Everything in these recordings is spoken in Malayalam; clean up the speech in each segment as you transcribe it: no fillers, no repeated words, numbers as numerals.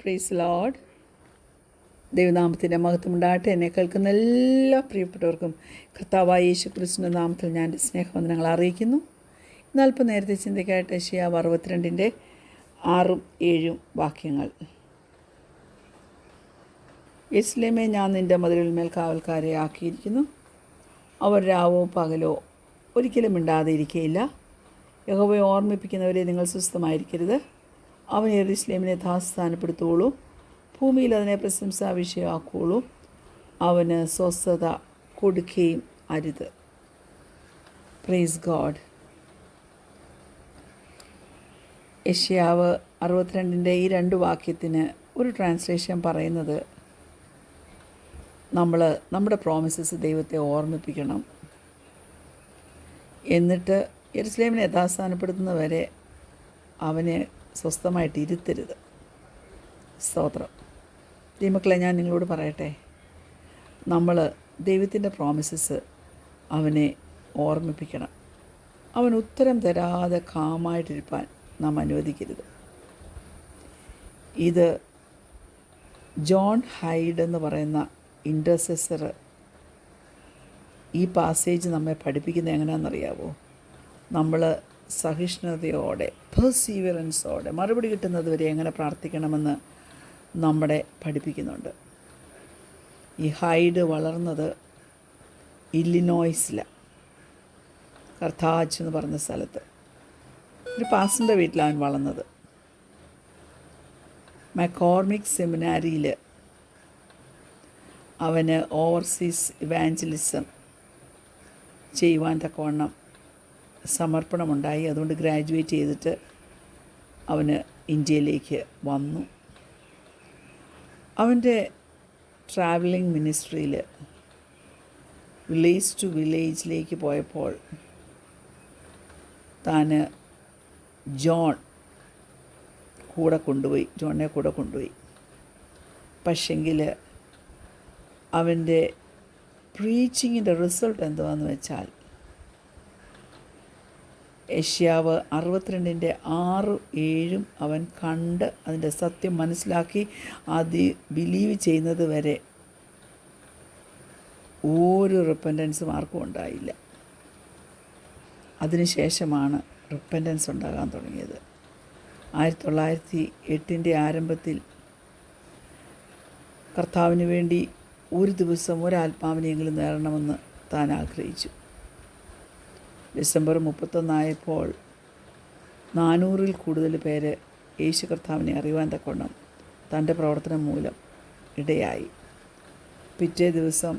Praise Lord. ദൈവനാമത്തിൻ്റെ മഹത്വം ഉണ്ടാകട്ടെ. എന്നെ കേൾക്കുന്ന എല്ലാ പ്രിയപ്പെട്ടവർക്കും കർത്താവായ യേശു ക്രിസ്തുവിൻ്റെ നാമത്തിൽ ഞാൻ എൻ്റെ സ്നേഹവന്ദനങ്ങൾ അറിയിക്കുന്നു. ഇന്നൽപ്പം നേരത്തെ ചിന്തിക്കായിട്ട് യെശയ്യാവ് 62 6 7 വാക്യങ്ങൾ. യെരൂശലേമേ, ഞാൻ നിൻ്റെ മതിലിന്മേൽ കാവൽക്കാരെ ആക്കിയിരിക്കുന്നു. അവർ രാവോ പകലോ ഒരിക്കലും മിണ്ടാതെ ഇരിക്കുകയില്ല. യഹോവയെ ഓർമ്മിപ്പിക്കുന്നവരെ നിങ്ങൾ സ്വസ്ഥമായിരിക്കരുത്. അവൻ യെരൂശലേമിനെ യഥാസ്ഥാനപ്പെടുത്തുകയുള്ളൂ, ഭൂമിയിൽ അതിനെ പ്രശംസാ വിഷയമാക്കുകയുള്ളൂ. അവന് സ്വസ്ഥത കൊടുക്കുകയും അരുത്. Praise God. യെശയ്യാവ് 62 ഈ 2 വാക്യത്തിന് ഒരു ട്രാൻസ്ലേഷൻ പറയുന്നത്, നമ്മൾ നമ്മുടെ പ്രോമിസസ് ദൈവത്തെ ഓർമ്മിപ്പിക്കണം. എന്നിട്ട് യെരൂശലേമിനെ യഥാസ്ഥാനപ്പെടുത്തുന്നവരെ അവനെ സ്വസ്ഥമായിട്ട് ഇരുത്തരുത്. സ്തോത്രം. ദൈവമക്കളെ, ഞാൻ നിങ്ങളോട് പറയട്ടെ, നമ്മൾ ദൈവത്തിൻ്റെ പ്രോമിസസ് അവനെ ഓർമ്മിപ്പിക്കണം. അവൻ ഉത്തരം തരാതെ കാമായിട്ടിരിപ്പാൻ നാം അനുവദിക്കരുത്. ഇത് ജോൺ ഹൈഡ് എന്ന് പറയുന്ന ഇൻ്റർസെസർ ഈ പാസേജ് നമ്മെ പഠിപ്പിക്കുന്നത് എങ്ങനെയാണെന്നറിയാവോ? നമ്മൾ സഹിഷ്ണുതയോടെ, പെർസീവറൻസോടെ മറുപടി കിട്ടുന്നത് വരെ എങ്ങനെ പ്രാർത്ഥിക്കണമെന്ന് നമ്മളെ പഠിപ്പിക്കുന്നുണ്ട്. ഈ ഹൈഡ് വളർന്നത് ഇല്ലിനോയ്സിലാണ്, കർത്താച്ച് എന്ന് പറഞ്ഞ സ്ഥലത്ത്. ഒരു പാസ്റ്ററിൻ്റെ വീട്ടിലാണ് അവൻ വളർന്നത്. മക്കോർമിക് സെമിനാരിയിൽ അവന് ഓവർസീസ് ഇവാഞ്ചലിസം ചെയ്യുവാൻ തക്കവണ്ണം സമർപ്പണമുണ്ടായി. അതുകൊണ്ട് ഗ്രാജുവേറ്റ് ചെയ്തിട്ട് അവന് ഇന്ത്യയിലേക്ക് വന്നു. അവൻ്റെ ട്രാവലിംഗ് മിനിസ്ട്രിയിൽ വില്ലേജ് ടു വില്ലേജിലേക്ക് പോയപ്പോൾ താൻ ജോണിനെ കൂടെ കൊണ്ടുപോയി. പക്ഷെങ്കിൽ അവൻ്റെ പ്രീച്ചിങ്ങിൻ്റെ റിസൾട്ട് എന്താണെന്ന് വെച്ചാൽ, യെശയ്യാവ് 62 6 7 അവൻ കണ്ട് അതിൻ്റെ സത്യം മനസ്സിലാക്കി അത് ബിലീവ് ചെയ്യുന്നത് വരെ ഒരു റിപ്പൻറ്റൻസും ആർക്കും ഉണ്ടായില്ല. അതിനുശേഷമാണ് റിപ്പൻറ്റൻസ് ഉണ്ടാകാൻ തുടങ്ങിയത്. 1908 ആരംഭത്തിൽ കർത്താവിന് വേണ്ടി ഒരു ദിവസം ഒരാത്മാവിനെയെങ്കിലും നേടണമെന്ന് താൻ ആഗ്രഹിച്ചു. ഡിസംബർ 31 400-ൽ കൂടുതൽ പേര് യേശു കർത്താവിനെ അറിയുവാൻ തക്കവണ്ണം തൻ്റെ പ്രവർത്തനം മൂലം ഇടയായി. പിറ്റേ ദിവസം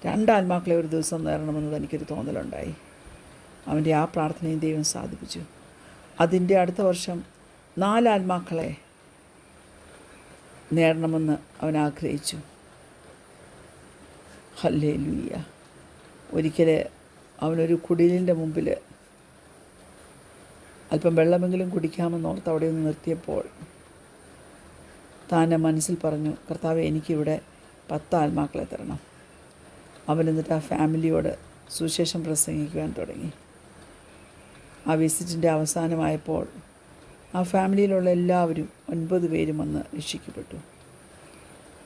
2 ആത്മാക്കളെ ഒരു ദിവസം നേടണമെന്ന് തനിക്കൊരു തോന്നലുണ്ടായി. അവൻ്റെ ആ പ്രാർത്ഥനയും ദൈവം സാധിപ്പിച്ചു. അതിൻ്റെ അടുത്ത വർഷം 4 ആത്മാക്കളെ നേടണമെന്ന് അവൻ ആഗ്രഹിച്ചു. ഹല്ലേലൂയ. ഒരിക്കൽ അവനൊരു കുടിലിൻ്റെ മുമ്പിൽ അല്പം വെള്ളമെങ്കിലും കുടിക്കാമെന്നോർത്ത് അവിടെ ഒന്ന് നിർത്തിയപ്പോൾ താൻ മനസ്സിൽ പറഞ്ഞു, കർത്താവേ, എനിക്കിവിടെ 10 ആത്മാക്കളെ തരണം. അവൻ എന്നിട്ട് ആ ഫാമിലിയോട് സുവിശേഷം പ്രസംഗിക്കുവാൻ തുടങ്ങി. ആ വിസിറ്റിൻ്റെ അവസാനമായപ്പോൾ ആ ഫാമിലിയിലുള്ള എല്ലാവരും 9 പേരും വന്ന് രക്ഷിക്കപ്പെട്ടു.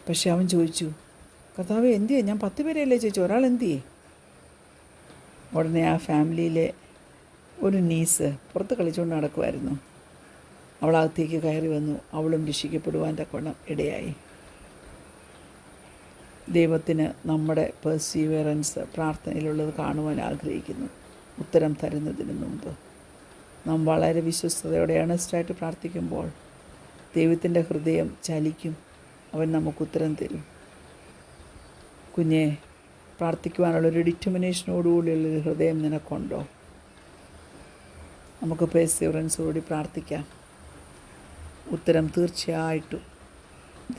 പക്ഷെ അവൻ ചോദിച്ചു, കർത്താവേ, എന്തിയേ? ഞാൻ 10 പേരെയല്ലേ ചോദിച്ചു, ഒരാൾ എന്തിയേ? ഉടനെ ആ ഫാമിലിയിലെ ഒരു നീസ് പുറത്ത് കളിച്ചുകൊണ്ട് നടക്കുമായിരുന്നു. അവളകത്തേക്ക് കയറി വന്നു. അവളും രക്ഷിക്കപ്പെടുവാൻ തക്കവണ്ണം ഇടയായി. ദൈവത്തിന് നമ്മുടെ പെർസീവറൻസ് പ്രാർത്ഥനയിലുള്ളത് കാണുവാൻ ആഗ്രഹിക്കുന്നു. ഉത്തരം തരുന്നതിന് മുമ്പ് നാം വളരെ വിശ്വസ്തയോടെ ഏണസ്റ്റായിട്ട് പ്രാർത്ഥിക്കുമ്പോൾ ദൈവത്തിൻ്റെ ഹൃദയം ചലിക്കും. അവൻ നമുക്ക് ഉത്തരം തരും. കുഞ്ഞെ, പ്രാർത്ഥിക്കുവാനുള്ളൊരു ഡിറ്റർമിനേഷനോടുകൂടിയുള്ളൊരു ഹൃദയം നിനക്കുണ്ടോ? നമുക്ക് പെർസീവറൻസോടുകൂടി പ്രാർത്ഥിക്കാം. ഉത്തരം തീർച്ചയായിട്ടും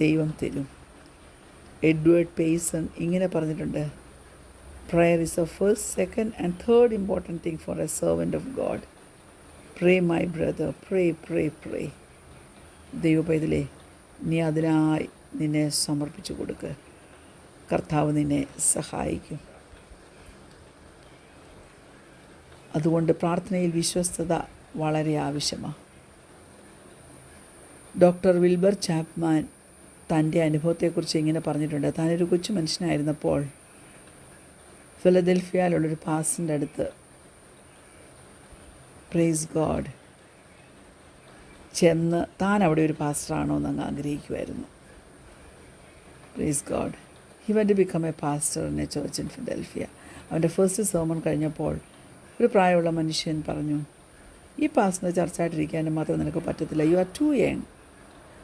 ദൈവം തരും. എഡ്വേർഡ് പേയ്സൺ ഇങ്ങനെ പറഞ്ഞിട്ടുണ്ട്, prayer is the first, second and third important thing for a servant of God. Pray, my brother, pray, pray, pray. ദൈവപൈതലേ, നീ അതിനായി നിന്നെ സമർപ്പിച്ചു കൊടുക്കുക. കർത്താവ് നിന്നെ സഹായിക്കും. അതുകൊണ്ട് പ്രാർത്ഥനയിൽ വിശ്വസ്തത വളരെ ആവശ്യമാണ്. ഡോക്ടർ വിൽബർ ചാപ്മാൻ തൻ്റെ അനുഭവത്തെക്കുറിച്ച് ഇങ്ങനെ പറഞ്ഞിട്ടുണ്ട്. താനൊരു കൊച്ചു മനുഷ്യനായിരുന്നപ്പോൾ ഫിലദൽഫിയയിലുള്ളൊരു പാസ്റ്ററിൻ്റെ അടുത്ത് പ്രൈസ് ഗോഡ് ചെന്ന് താൻ അവിടെ ഒരു പാസ്റ്ററാണോ എന്നങ്ങ് ആഗ്രഹിക്കുമായിരുന്നു. Praise God. He went to become a pastor in a church in Philadelphia. അവൻ്റെ ഫസ്റ്റ് സെർമൺ കഴിഞ്ഞപ്പോൾ ഒരു പ്രായമുള്ള മനുഷ്യൻ പറഞ്ഞു, ഈ പാസ്റ്ററിൻ്റെ ചർച്ചായിട്ടിരിക്കാനും മാത്രം നിനക്ക് പറ്റത്തില്ല, യു ആർ ടു യങ്.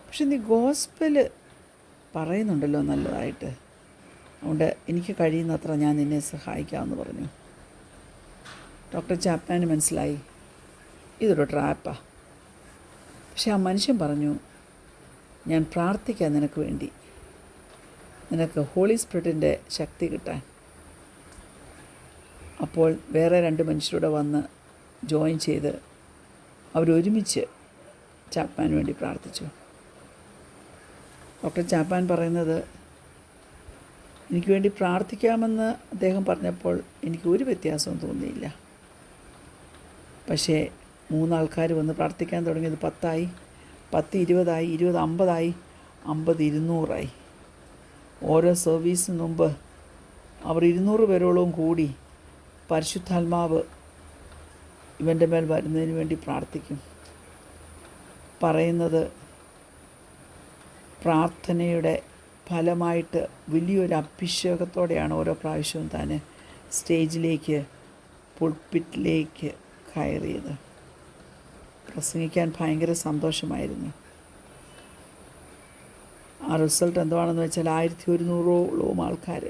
പക്ഷെ നീ ഗോസ്പൽ പറയുന്നുണ്ടല്ലോ നല്ലതായിട്ട്, അതുകൊണ്ട് എനിക്ക് കഴിയുന്നത്ര ഞാൻ നിന്നെ സഹായിക്കാമെന്ന് പറഞ്ഞു. ഡോക്ടർ ചാപ്മാന് മനസ്സിലായി ഇതൊരു ട്രാപ്പാണ്. പക്ഷെ ആ മനുഷ്യൻ പറഞ്ഞു, ഞാൻ പ്രാർത്ഥിക്കാം നിനക്ക് വേണ്ടി, നിനക്ക് ഹോളി സ്പിരിറ്റിൻ്റെ ശക്തി കിട്ടാൻ. അപ്പോൾ വേറെ 2 മനുഷ്യരുടെ വന്ന് ജോയിൻ ചെയ്ത് അവരൊരുമിച്ച് ചാപ്മാന് വേണ്ടി പ്രാർത്ഥിച്ചു. ഡോക്ടർ ചാപ്മാൻ പറയുന്നത്, എനിക്ക് വേണ്ടി പ്രാർത്ഥിക്കാമെന്ന് അദ്ദേഹം പറഞ്ഞപ്പോൾ എനിക്ക് ഒരു വ്യത്യാസവും തോന്നിയില്ല. പക്ഷേ 3 ആൾക്കാർ വന്ന് പ്രാർത്ഥിക്കാൻ തുടങ്ങിയത് 10 10 20 20 50 50 200 ഓരോ സർവീസിന് മുമ്പ് അവർ 200 പേരോളവും കൂടി പരിശുദ്ധാത്മാവ് ഇവൻ്റെ മേൽ വരുന്നതിന് വേണ്ടി പ്രാർത്ഥിക്കും. പറയുന്നത് പ്രാർത്ഥനയുടെ ഫലമായിട്ട് വലിയൊരു അഭിഷേകത്തോടെയാണ് ഓരോ പ്രാവശ്യവും താൻ സ്റ്റേജിലേക്ക് പുൾപിറ്റിലേക്ക് കയറിയത്. പ്രസംഗിക്കാൻ ഭയങ്കര സന്തോഷമായിരുന്നു. ആ റിസൾട്ട് എന്താണെന്ന് വെച്ചാൽ 1100ഓളം ആൾക്കാർ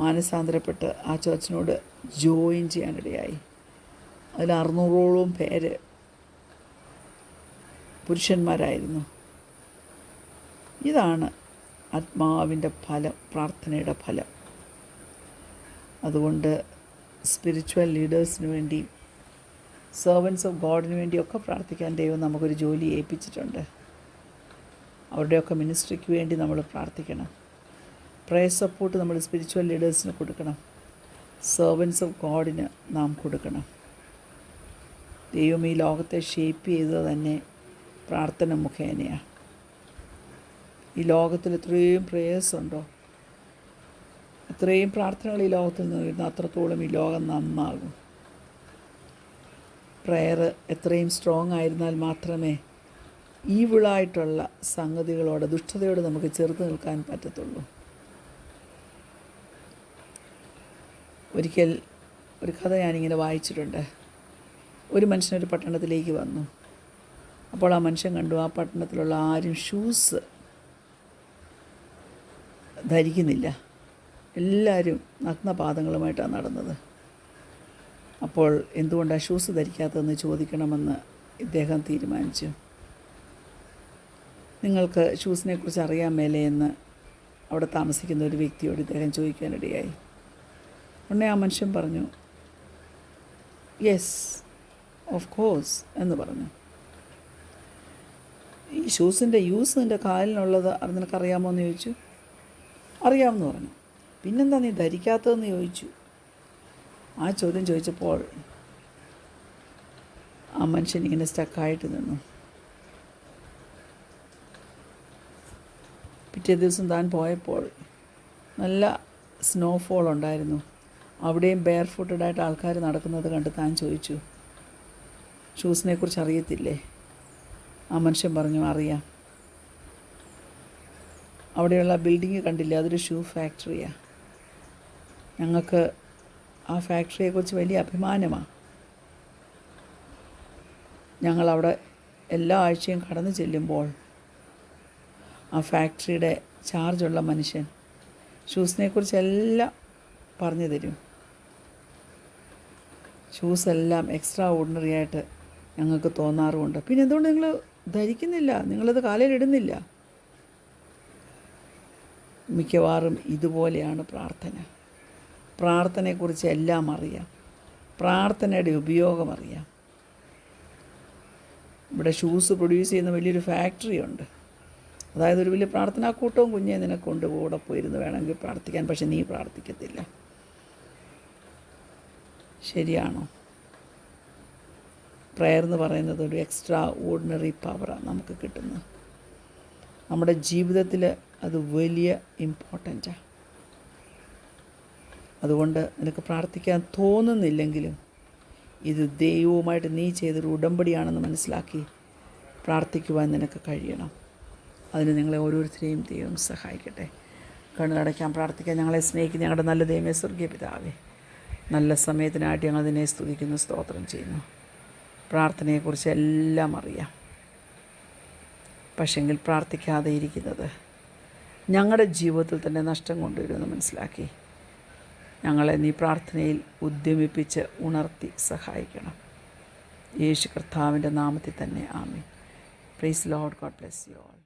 മാനസാന്തരപ്പെട്ട് ആ ചർച്ചിനോട് ജോയിൻ ചെയ്യാനിടയായി. അതിൽ 600ഓളം പേര് പുരുഷന്മാരായിരുന്നു. ഇതാണ് ആത്മാവിൻ്റെ ഫലം, പ്രാർത്ഥനയുടെ ഫലം. അതുകൊണ്ട് സ്പിരിച്വൽ ലീഡേഴ്സിന് വേണ്ടി, സെർവൻസ് ഓഫ് ഗോഡിന് വേണ്ടിയൊക്കെ പ്രാർത്ഥിക്കാൻ ദൈവം നമുക്കൊരു ജോലി ഏൽപ്പിച്ചിട്ടുണ്ട്. അവരുടെയൊക്കെ മിനിസ്ട്രിക്ക് വേണ്ടി നമ്മൾ പ്രാർത്ഥിക്കണം. പ്രയർ സപ്പോർട്ട് നമ്മൾ സ്പിരിച്വൽ ലീഡേഴ്സിന് കൊടുക്കണം. സെർവൻസ് ഓഫ് ഗോഡിന് നാം കൊടുക്കണം. ദൈവം ഈ ലോകത്തെ ഷേപ്പ് ചെയ്തത് തന്നെ പ്രാർത്ഥന മുഖേനയാണ്. ഈ ലോകത്തിൽ എത്രയും പ്രേയേഴ്സ് ഉണ്ടോ, എത്രയും പ്രാർത്ഥനകൾ ഈ ലോകത്തിൽ നിന്ന് വരുന്ന അത്രത്തോളം ഈ ലോകം നന്നാകും. പ്രയർ എത്രയും സ്ട്രോങ് ആയിരുന്നാൽ മാത്രമേ ഈവിളായിട്ടുള്ള സംഗതികളോട്, ദുഷ്ടതയോട് നമുക്ക് ചെറുത്ത് നിൽക്കാൻ പറ്റത്തുള്ളൂ. ഒരിക്കൽ ഒരു കഥ ഞാനിങ്ങനെ വായിച്ചിട്ടുണ്ട്. ഒരു മനുഷ്യനൊരു പട്ടണത്തിലേക്ക് വന്നു. അപ്പോൾ ആ മനുഷ്യൻ കണ്ടു ആ പട്ടണത്തിലുള്ള ആരും ഷൂസ് ധരിക്കുന്നില്ല, എല്ലാവരും നഗ്നപാദങ്ങളുമായിട്ടാണ് നടന്നത്. അപ്പോൾ എന്തുകൊണ്ടാണ് ഷൂസ് ധരിക്കാത്തതെന്ന് ചോദിക്കണമെന്ന് ഇദ്ദേഹം തീരുമാനിച്ചു. നിങ്ങൾക്ക് ഷൂസിനെക്കുറിച്ച് അറിയാൻ മേലേ എന്ന് അവിടെ താമസിക്കുന്ന ഒരു വ്യക്തിയോട് ഇദ്ദേഹം ചോദിക്കാനിടയായി. ഉടനെ ആ മനുഷ്യൻ പറഞ്ഞു, യെസ് ഓഫ് കോഴ്സ് എന്ന് പറഞ്ഞു. ഈ ഷൂസിൻ്റെ യൂസ് നിൻ്റെ കാലിനുള്ളത് നിനക്കറിയാമോ എന്ന് ചോദിച്ചു. അറിയാമെന്ന് പറഞ്ഞു. പിന്നെന്താ നീ ധരിക്കാത്തതെന്ന് ചോദിച്ചു. ആ ചോദ്യം ചോദിച്ചപ്പോൾ ആ മനുഷ്യൻ ഇങ്ങനെ സ്റ്റക്കായിട്ട് നിന്നു. പിറ്റേ ദിവസം താൻ പോയപ്പോൾ നല്ല സ്നോഫോൾ ഉണ്ടായിരുന്നു. അവിടെയും ബെയർ ഫുട്ടഡായിട്ട് ആൾക്കാർ നടക്കുന്നത് കണ്ട് താൻ ചോദിച്ചു, ഷൂസിനെക്കുറിച്ച് അറിയത്തില്ലേ? ആ മനുഷ്യൻ പറഞ്ഞു, അറിയാം. അവിടെയുള്ള ബിൽഡിങ് കണ്ടില്ലേ, അതൊരു ഷൂ ഫാക്ടറിയാണ്. ഞങ്ങൾക്ക് ആ ഫാക്ടറിയെക്കുറിച്ച് വലിയ അഭിമാനമാണ്. ഞങ്ങളവിടെ എല്ലാ ആഴ്ചയും കടന്നു ചെല്ലുമ്പോൾ ആ ഫാക്ടറിയുടെ ചാർജുള്ള മനുഷ്യൻ ഷൂസിനെക്കുറിച്ച് എല്ലാം പറഞ്ഞു തരും. ഷൂസെല്ലാം എക്സ്ട്രാ ഓർഡിനറി ആയിട്ട് ഞങ്ങൾക്ക് തോന്നാറുമുണ്ട്. പിന്നെ എന്തുകൊണ്ട് നിങ്ങൾ ധരിക്കുന്നില്ല, നിങ്ങളത് കാലിലിടുന്നില്ല? മിക്കവാറും ഇതുപോലെയാണ് പ്രാർത്ഥന. പ്രാർത്ഥനയെക്കുറിച്ച് എല്ലാം അറിയാം, പ്രാർത്ഥനയുടെ ഉപയോഗം അറിയാം. ഇവിടെ ഷൂസ് പ്രൊഡ്യൂസ് ചെയ്യുന്ന വലിയൊരു ഫാക്ടറി ഉണ്ട്. അതായത് ഒരു വലിയ പ്രാർത്ഥനാക്കൂട്ടവും കുഞ്ഞെ നിനക്കൊണ്ട് കൂടെ പോയിരുന്ന് വേണമെങ്കിൽ പ്രാർത്ഥിക്കാൻ. പക്ഷെ നീ പ്രാർത്ഥിക്കത്തില്ല. ശരിയാണോ? പ്രയർ എന്ന് പറയുന്നത് ഒരു എക്സ്ട്രാ ഓർഡിനറി പവറാണ് നമുക്ക് കിട്ടുന്നത്. നമ്മുടെ ജീവിതത്തിൽ അത് വലിയ ഇമ്പോർട്ടൻറ്റാണ്. അതുകൊണ്ട് നിനക്ക് പ്രാർത്ഥിക്കാൻ തോന്നുന്നില്ലെങ്കിലും ഇത് ദൈവവുമായിട്ട് നീ ചെയ്തൊരു ഉടമ്പടിയാണെന്ന് മനസ്സിലാക്കി പ്രാർത്ഥിക്കുവാൻ നിനക്ക് കഴിയണം. അതിന് നിങ്ങളെ ഓരോരുത്തരെയും ദൈവം സഹായിക്കട്ടെ. കണ്ണുടയ്ക്കാൻ പ്രാർത്ഥിക്കാൻ. ഞങ്ങളെ സ്നേഹിക്കുന്ന ഞങ്ങളുടെ നല്ല ദൈവമേ, സ്വർഗീയ പിതാവേ, നല്ല സമയത്തിനായിട്ട് ഞങ്ങൾ അതിനെ സ്തുതിക്കുന്നു, സ്തോത്രം ചെയ്യുന്നു. പ്രാർത്ഥനയെക്കുറിച്ച് എല്ലാം അറിയാം, പക്ഷെങ്കിൽ പ്രാർത്ഥിക്കാതെ ഇരിക്കുന്നത് ഞങ്ങളുടെ ജീവിതത്തിൽ തന്നെ നഷ്ടം കൊണ്ടുവരുമെന്ന് മനസ്സിലാക്കി ഞങ്ങളെ നീ പ്രാർത്ഥനയിൽ ഉദ്യമിപ്പിച്ച് ഉണർത്തി സഹായിക്കണം. യേശു കർത്താവിൻ്റെ നാമത്തിൽ തന്നെ ആമേൻ. Praise Lord. God bless you all.